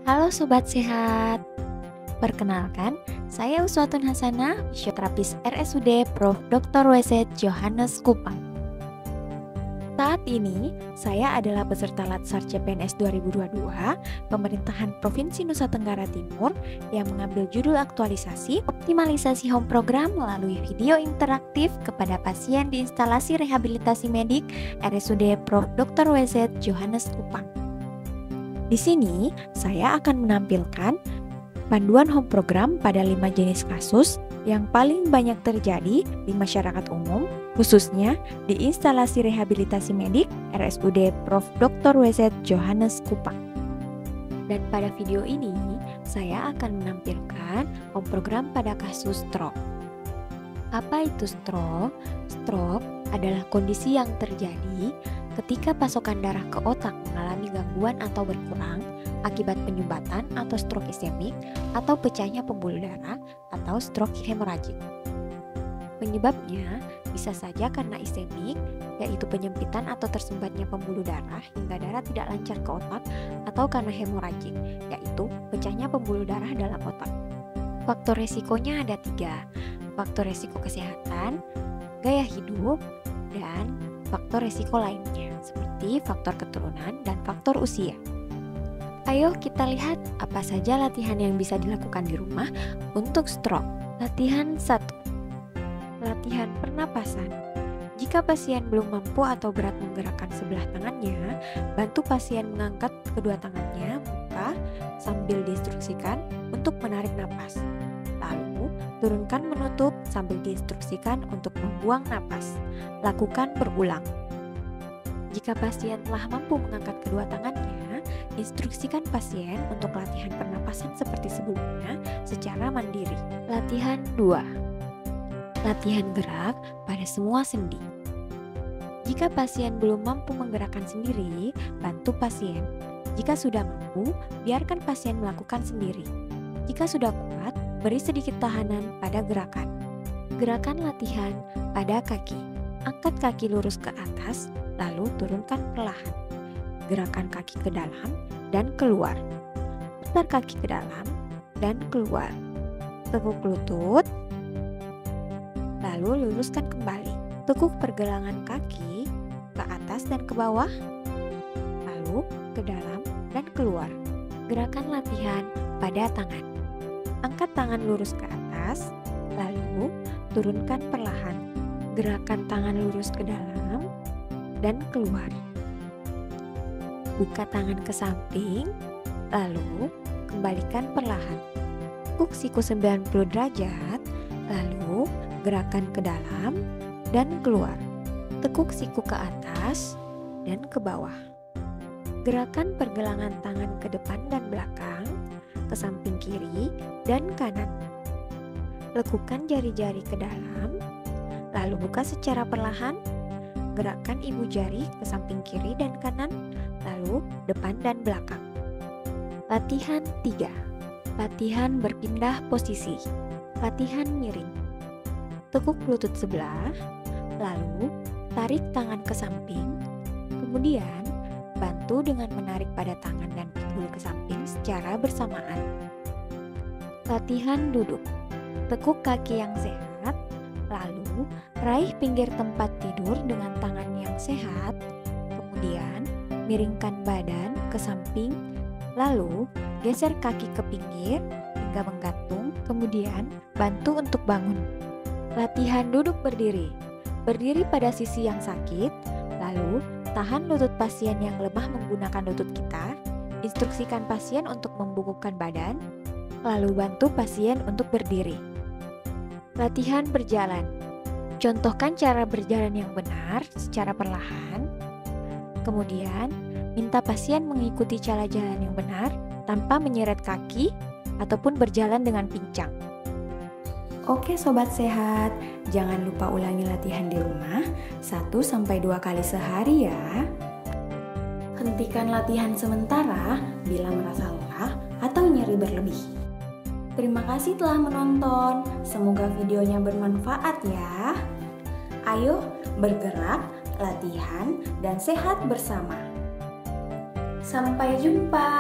Halo Sobat Sehat, perkenalkan saya Uswatun Hasanah, fisioterapis RSUD Prof. Dr. W.Z. Johannes Kupang. Saat ini, saya adalah peserta Latsar CPNS 2022 Pemerintahan Provinsi Nusa Tenggara Timur yang mengambil judul aktualisasi optimalisasi home program melalui video interaktif kepada pasien di instalasi rehabilitasi medik RSUD Prof. Dr. W.Z. Johannes Kupang. Di sini, saya akan menampilkan panduan home program pada 5 jenis kasus yang paling banyak terjadi di masyarakat umum, khususnya di instalasi rehabilitasi medik RSUD Prof. Dr. W.Z. Johannes Kupang. Dan pada video ini, saya akan menampilkan home program pada kasus stroke. Apa itu stroke? Stroke adalah kondisi yang terjadi ketika pasokan darah ke otak mengalami gangguan atau berkurang akibat penyumbatan atau stroke iskemik atau pecahnya pembuluh darah atau stroke hemoragik. Penyebabnya bisa saja karena iskemik, yaitu penyempitan atau tersumbatnya pembuluh darah hingga darah tidak lancar ke otak, atau karena hemoragik, yaitu pecahnya pembuluh darah dalam otak. Faktor resikonya ada 3, faktor resiko kesehatan, gaya hidup, dan faktor resiko lainnya seperti faktor keturunan dan faktor usia. Ayo kita lihat apa saja latihan yang bisa dilakukan di rumah untuk stroke. Latihan 1. Latihan pernapasan. Jika pasien belum mampu atau berat menggerakkan sebelah tangannya, bantu pasien mengangkat kedua tangannya buka sambil diinstruksikan untuk menarik napas. Lalu, turunkan menutup sambil diinstruksikan untuk membuang napas. Lakukan berulang. Jika pasien telah mampu mengangkat kedua tangannya, instruksikan pasien untuk latihan pernapasan seperti sebelumnya secara mandiri. Latihan 2. Latihan gerak pada semua sendi. Jika pasien belum mampu menggerakkan sendiri, bantu pasien. Jika sudah mampu, biarkan pasien melakukan sendiri. Jika sudah kuat, beri sedikit tahanan pada gerakan. Gerakan latihan pada kaki. Angkat kaki lurus ke atas, lalu turunkan perlahan. Gerakan kaki ke dalam dan keluar. Putar kaki ke dalam dan keluar. Tekuk lutut, lalu luruskan kembali. Tekuk pergelangan kaki ke atas dan ke bawah, lalu ke dalam dan keluar. Gerakan latihan pada tangan. Angkat tangan lurus ke atas, lalu turunkan perlahan. Gerakan tangan lurus ke dalam dan keluar. Buka tangan ke samping, lalu kembalikan perlahan. Tekuk siku 90 derajat, lalu gerakan ke dalam dan keluar. Tekuk siku ke atas dan ke bawah. Gerakan pergelangan tangan ke depan dan belakang, ke samping kiri dan kanan. Lekukan jari-jari ke dalam, lalu buka secara perlahan. Gerakkan ibu jari ke samping kiri dan kanan, lalu depan dan belakang. Latihan 3. Latihan berpindah posisi. Latihan miring. Tekuk lutut sebelah, lalu tarik tangan ke samping, kemudian bantu dengan menarik pada tangan dan pinggul ke samping secara bersamaan. Latihan duduk. Tekuk kaki yang sehat, lalu raih pinggir tempat tidur dengan tangan yang sehat, kemudian miringkan badan ke samping, lalu geser kaki ke pinggir hingga menggantung, kemudian bantu untuk bangun. Latihan duduk berdiri. Berdiri pada sisi yang sakit, lalu tahan lutut pasien yang lemah menggunakan lutut kita, instruksikan pasien untuk membungkukkan badan, lalu bantu pasien untuk berdiri. Latihan berjalan. Contohkan cara berjalan yang benar secara perlahan, kemudian minta pasien mengikuti cara jalan yang benar tanpa menyeret kaki ataupun berjalan dengan pincang. Oke Sobat Sehat, jangan lupa ulangi latihan di rumah 1-2 kali sehari ya. Hentikan latihan sementara bila merasa lelah atau nyeri berlebih. Terima kasih telah menonton, semoga videonya bermanfaat ya. Ayo bergerak, latihan, dan sehat bersama. Sampai jumpa.